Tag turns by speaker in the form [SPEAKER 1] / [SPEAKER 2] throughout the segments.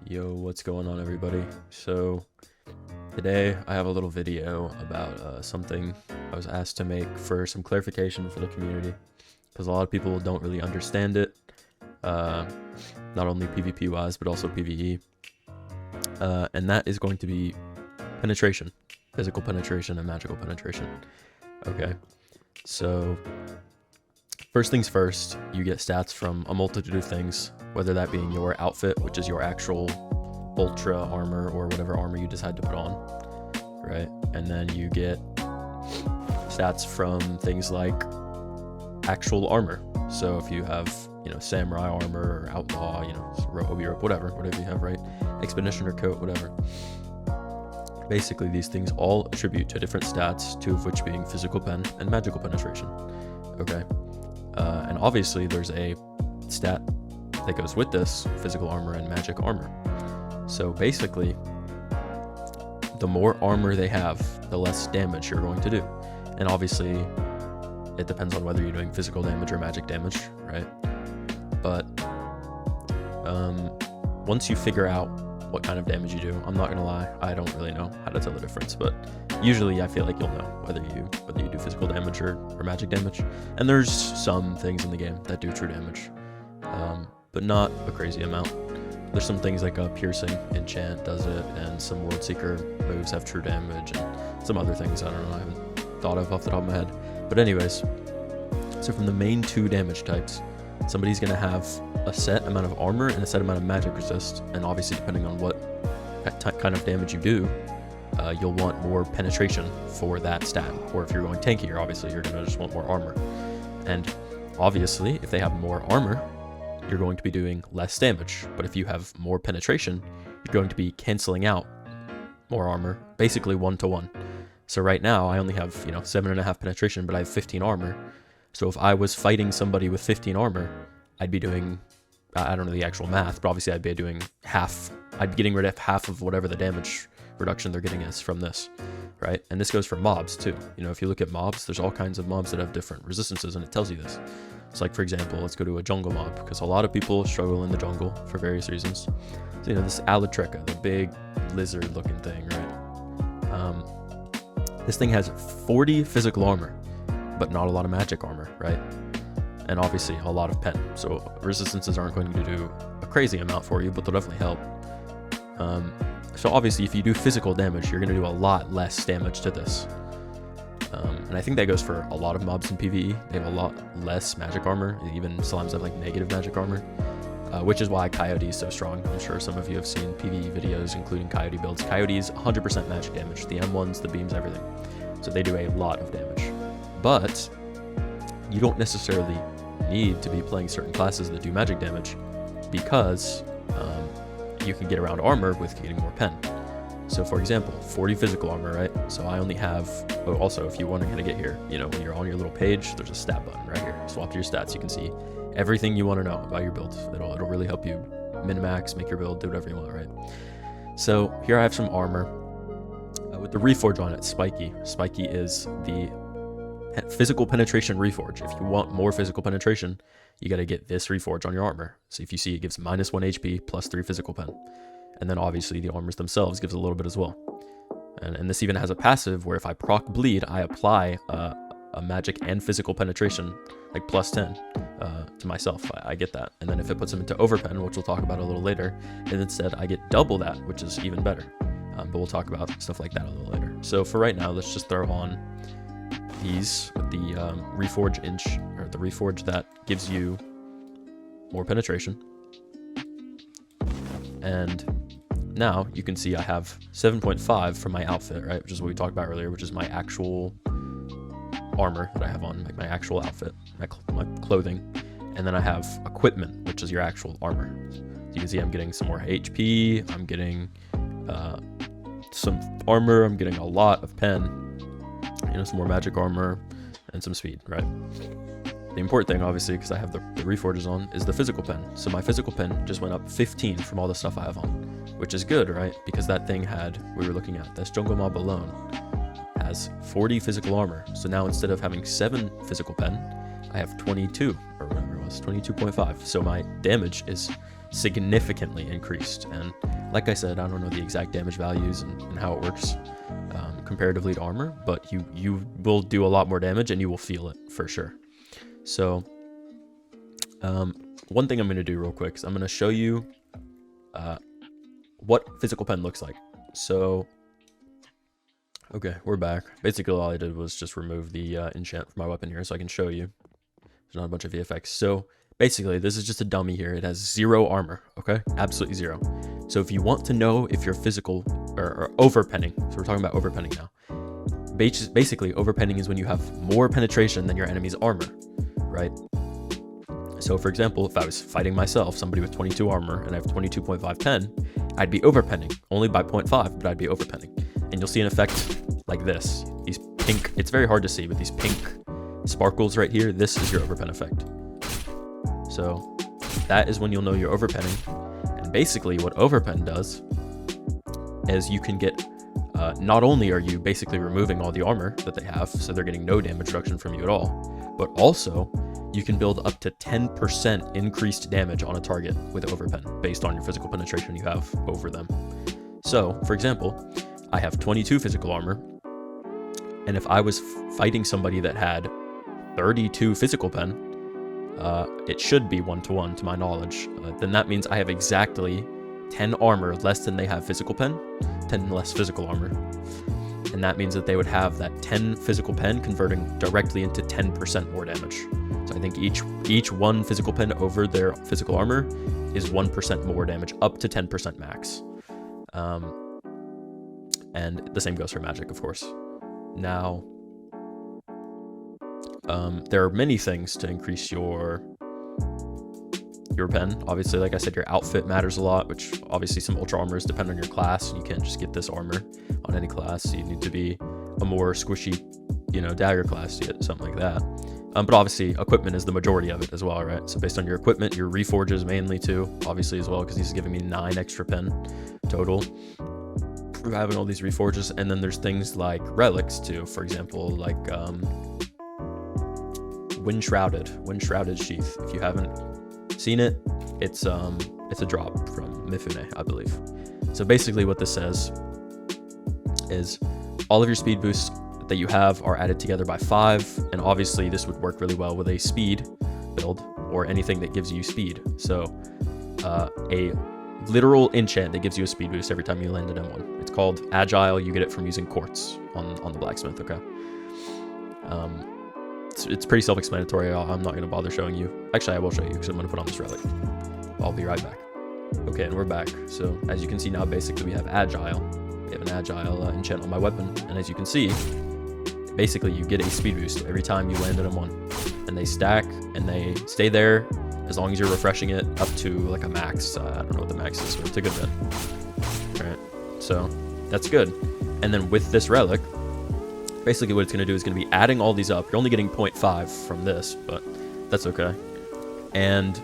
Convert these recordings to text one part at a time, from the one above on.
[SPEAKER 1] Yo, what's going on, everybody? So today I have a little video about something I was asked to make for some clarification for the community, because a lot of people don't really understand it, not only PvP wise but also PvE, and that is going to be penetration, physical penetration and magical penetration. Okay, so first things first, you get stats from a multitude of things, whether that being your outfit, which is your actual ultra armor or whatever armor you decide to put on, right? And then you get stats from things like actual armor. So if you have, samurai armor or outlaw, robe, whatever you have, right? Expeditioner coat, whatever. Basically, these things all attribute to different stats, two of which being physical pen and magical penetration. Okay. And obviously there's a stat that goes with this, physical armor and magic armor. So basically, the more armor they have, the less damage you're going to do. And obviously, it depends on whether you're doing physical damage or magic damage, right? But once you figure out what kind of damage you do, I'm not gonna lie, I don't really know how to tell the difference, but usually I feel like you'll know whether you do physical damage or magic damage. And there's some things in the game that do true damage, but not a crazy amount. There's some things like piercing, enchant does it, and some world seeker moves have true damage, and some other things I don't know, I haven't thought of off the top of my head. But anyways, so from the main two damage types, somebody's gonna have a set amount of armor and a set amount of magic resist, and obviously depending on what kind of damage you do, you'll want more penetration for that stat. Or if you're going tankier, obviously you're gonna just want more armor. And obviously, if they have more armor, you're going to be doing less damage. But if you have more penetration, you're going to be canceling out more armor, basically 1-to-1. So right now, I only have 7.5 penetration, but I have 15 armor. So if I was fighting somebody with 15 armor, I'd be doing, I don't know the actual math, but obviously I'd be doing half. I'd be getting rid of half of whatever the damage reduction they're getting is from this, right? And this goes for mobs too. If you look at mobs, there's all kinds of mobs that have different resistances, and it tells you this. It's like, for example, let's go to a jungle mob, because a lot of people struggle in the jungle for various reasons. So, this Alatreca, the big lizard-looking thing, right? This thing has 40 physical armor, but not a lot of magic armor, right? And obviously a lot of pen. So resistances aren't going to do a crazy amount for you, but they'll definitely help. So obviously, if you do physical damage, you're going to do a lot less damage to this. And I think that goes for a lot of mobs in PvE. They have a lot less magic armor. Even slimes have like negative magic armor, which is why Coyote is so strong. I'm sure some of you have seen PvE videos, including Coyote builds. Coyote is 100% magic damage. The M1s, the beams, everything. So they do a lot of damage. But you don't necessarily need to be playing certain classes that do magic damage, because you can get around armor with getting more pen. So for example, 40 physical armor, right? So I only have, also if you want to get here, when you're on your little page, there's a stat button right here. Swap to your stats, you can see everything you want to know about your build. It'll really help you min-max, make your build, do whatever you want, right? So here I have some armor with the reforge on it, spiky. Spiky is the physical penetration reforge. If you want more physical penetration, you got to get this reforge on your armor. So if you see, it gives -1 HP plus 3 physical pen. And then obviously the armors themselves gives a little bit as well. And this even has a passive where if I proc bleed, I apply a magic and physical penetration, like +10 to myself. I get that. And then if it puts them into overpen, which we'll talk about a little later, and instead I get double that, which is even better. But we'll talk about stuff like that a little later. So for right now, let's just throw on these with the reforge inch, or the reforge that gives you more penetration. And now you can see I have 7.5 from my outfit, right? Which is what we talked about earlier, which is my actual armor that I have on, like my actual outfit, my clothing. And then I have equipment, which is your actual armor. So you can see I'm getting some more HP, I'm getting some armor, I'm getting a lot of pen, some more magic armor, and some speed, right? The important thing, obviously, because I have the reforges on, is the physical pen. So my physical pen just went up 15 from all the stuff I have on, which is good, right? Because that thing we were looking at, this jungle mob alone has 40 physical armor. So now instead of having 7 physical pen, I have 22, or whatever it was, 22.5. So my damage is significantly increased, and Like I said, I don't know the exact damage values and how it works comparatively to armor, but you will do a lot more damage and you will feel it for sure. So one thing I'm going to do real quick is I'm going to show you what physical pen looks like. So okay, we're back. Basically all I did was just remove the enchant from my weapon here so I can show you. There's not a bunch of VFX. So basically this is just a dummy here. It has 0 armor, okay? Absolutely 0. So if you want to know if you're physical or overpenning, so we're talking about overpenning now. Basically overpenning is when you have more penetration than your enemy's armor, right? So for example, if I was fighting myself, somebody with 22 armor and I have 22.5 pen, I'd be overpenning only by 0.5, but I'd be overpenning. And you'll see an effect like this. These pink, it's very hard to see, but these pink sparkles right here, this is your overpen effect. So that is when you'll know you're overpenning. And basically what overpen does is you can get, not only are you basically removing all the armor that they have, so they're getting no damage reduction from you at all, but also you can build up to 10% increased damage on a target with overpen based on your physical penetration you have over them. So for example, I have 22 physical armor, and if I was fighting somebody that had 32 physical pen, it should be 1-to-1 to my knowledge, then that means I have exactly 10 armor less than they have physical pen, 10 less physical armor. And that means that they would have that 10 physical pen converting directly into 10% more damage. So I think each one physical pen over their physical armor is 1% more damage, up to 10% max. And the same goes for magic, of course. Now, there are many things to increase your pen. Obviously, like I said, your outfit matters a lot, which obviously some ultra armors depend on your class. You can't just get this armor on any class. You need to be a more squishy, dagger class to get something like that. But obviously, equipment is the majority of it as well, right? So based on your equipment, your reforges mainly too, obviously as well, because he's giving me 9 extra pen total for having all these reforges. And then there's things like relics too, for example, like Wind Shrouded Sheath. If you haven't seen it, it's a drop from Mifune, I believe. So basically what this says is all of your speed boosts that you have are added together by 5, and obviously this would work really well with a speed build or anything that gives you speed. So a literal enchant that gives you a speed boost every time you land an M1. It's called Agile. You get it from using quartz on the blacksmith, okay? It's pretty self-explanatory. I'm not going to bother showing you. Actually, I will show you because I'm going to put on this relic. I'll be right back. Okay, and we're back. So as you can see now, basically we have Agile. We have an Agile enchant on my weapon. And as you can see, basically you get a speed boost every time you land an M1. And they stack and they stay there as long as you're refreshing it up to like a max. I don't know what the max is, but it's a good bit. All right, so that's good. And then with this relic, basically what it's going to do is going to be adding all these up. You're only getting 0.5 from this, but that's okay. And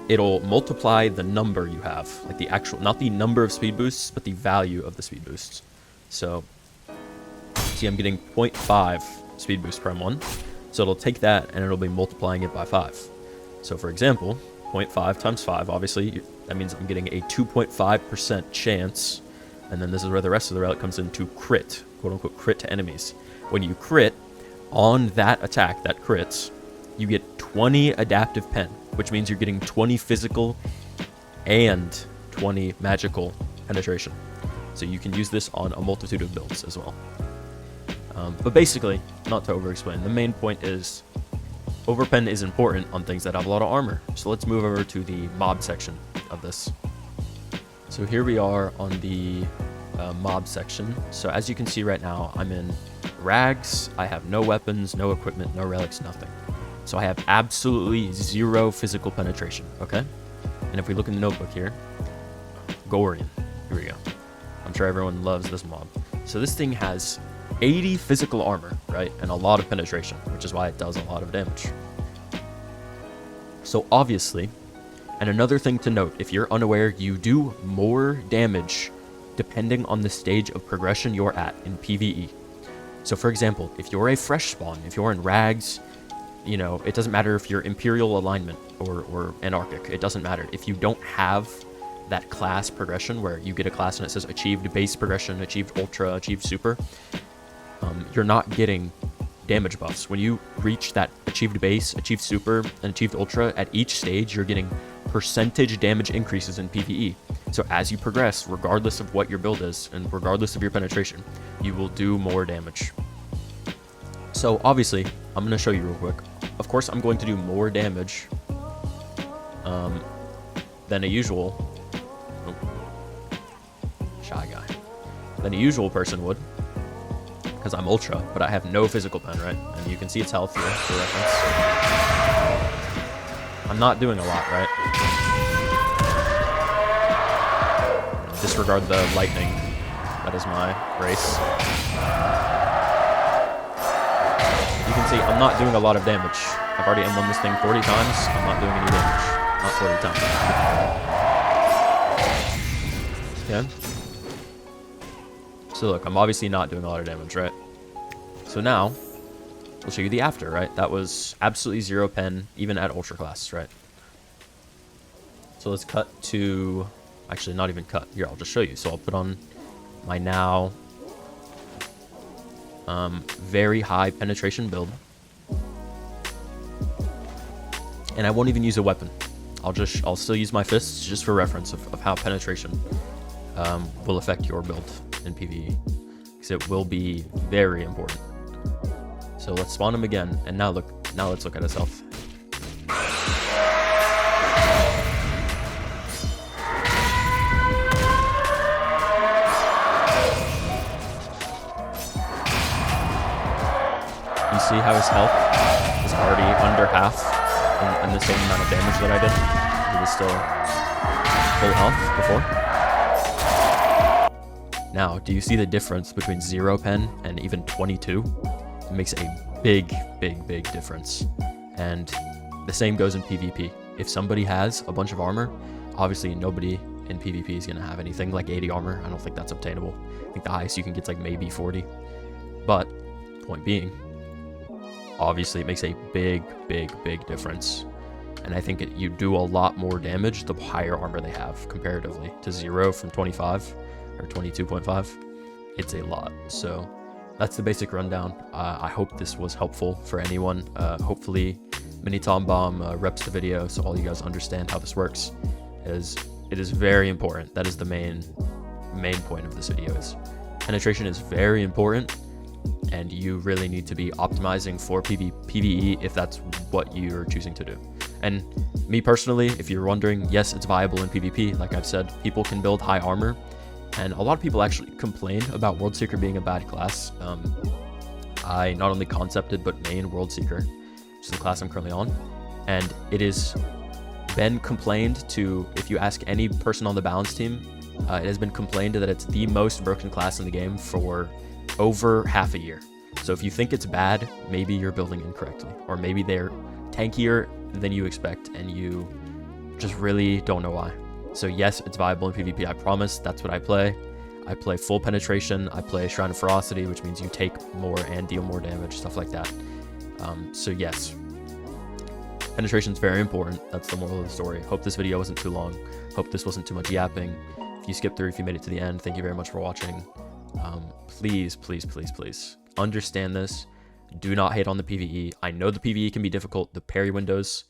[SPEAKER 1] it'll multiply the number you have, like the actual, not the number of speed boosts, but the value of the speed boosts. So see, I'm getting 0.5 speed boost per M1. So it'll take that and it'll be multiplying it by 5. So for example, 0.5 times 5, obviously, that means I'm getting a 2.5% chance. And then this is where the rest of the relic comes into crit, quote unquote crit to enemies. When you crit on that attack, that crits, you get 20 adaptive pen, which means you're getting 20 physical and 20 magical penetration. So you can use this on a multitude of builds as well. But basically, not to over-explain, the main point is overpen is important on things that have a lot of armor. So let's move over to the mob section of this. So here we are on the mob section. So as you can see right now, I'm in rags. I have no weapons, no equipment, no relics, nothing. So I have absolutely 0 physical penetration, okay? And if we look in the notebook here, Gorian, here we go. I'm sure everyone loves this mob. So this thing has 80 physical armor, right? And a lot of penetration, which is why it does a lot of damage. So obviously, and another thing to note, if you're unaware, you do more damage depending on the stage of progression you're at in PvE. So for example, if you're a fresh spawn, if you're in rags, it doesn't matter if you're Imperial alignment or Anarchic, it doesn't matter. If you don't have that class progression where you get a class and it says achieved base progression, achieved ultra, achieved super, you're not getting damage buffs. When you reach that achieved base, achieved super, and achieved ultra, at each stage you're getting percentage damage increases in PvE. So as you progress, regardless of what your build is and regardless of your penetration, you will do more damage. So obviously, I'm going to show you real quick. Of course, I'm going to do more damage than a usual shy guy, than a usual person would, because I'm ultra, but I have no physical pen, right? And you can see its health here for reference. I'm not doing a lot, right? Disregard the lightning. That is my race. You can see I'm not doing a lot of damage. I've already M1 this thing 40 times. I'm not doing any damage. Not 40 times. Okay. So look, I'm obviously not doing a lot of damage, right? So now, we'll show you the after, right? That was absolutely 0 pen, even at ultra class, right? So let's cut to, actually not even cut. Here, I'll just show you. So I'll put on my now very high penetration build. And I won't even use a weapon. I'll still use my fists just for reference of how penetration will affect your build in PvE, because it will be very important. So let's spawn him again, and now let's look at his health. You see how his health is already under half in the same amount of damage that I did. He was still full health before. Now, do you see the difference between 0 pen and even 22? It makes a big difference. And the same goes in PvP. If somebody has a bunch of armor, obviously nobody in PvP is going to have anything like 80 armor. I don't think that's obtainable. I think the highest you can get is like maybe 40. But, point being, obviously it makes a big difference. And I think you do a lot more damage the higher armor they have comparatively to 0 from 25 or 22.5. It's a lot. So that's the basic rundown. I hope this was helpful for anyone. Hopefully Mini Tom Bomb reps the video so all you guys understand how this works. It is very important. That is the main point of this video. Is penetration is very important, and you really need to be optimizing for PvE if that's what you're choosing to do. And me personally, if you're wondering, yes, it's viable in PvP. Like I've said, people can build high armor, and a lot of people actually complain about World Seeker being a bad class. I not only concepted but main World Seeker, which is the class I'm currently on, and it is been complained to, if you ask any person on the balance team, it has been complained that it's the most broken class in the game for over half a year. So if you think it's bad, maybe you're building incorrectly, or maybe they're tankier than you expect and you just really don't know why. So yes, it's viable in PvP, I promise. That's what I play. I play full penetration. I play Shrine of Ferocity, which means you take more and deal more damage, stuff like that. So yes, penetration is very important. That's the moral of the story. Hope this video wasn't too long. Hope this wasn't too much yapping. If you skipped through, if you made it to the end, thank you very much for watching. Please understand this. Do not hate on the PvE. I know the PvE can be difficult. The parry windows,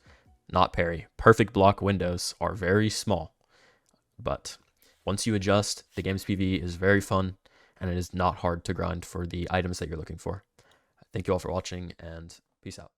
[SPEAKER 1] not parry, perfect block windows are very small. But once you adjust, the game's PvE is very fun, and it is not hard to grind for the items that you're looking for. Thank you all for watching, and peace out.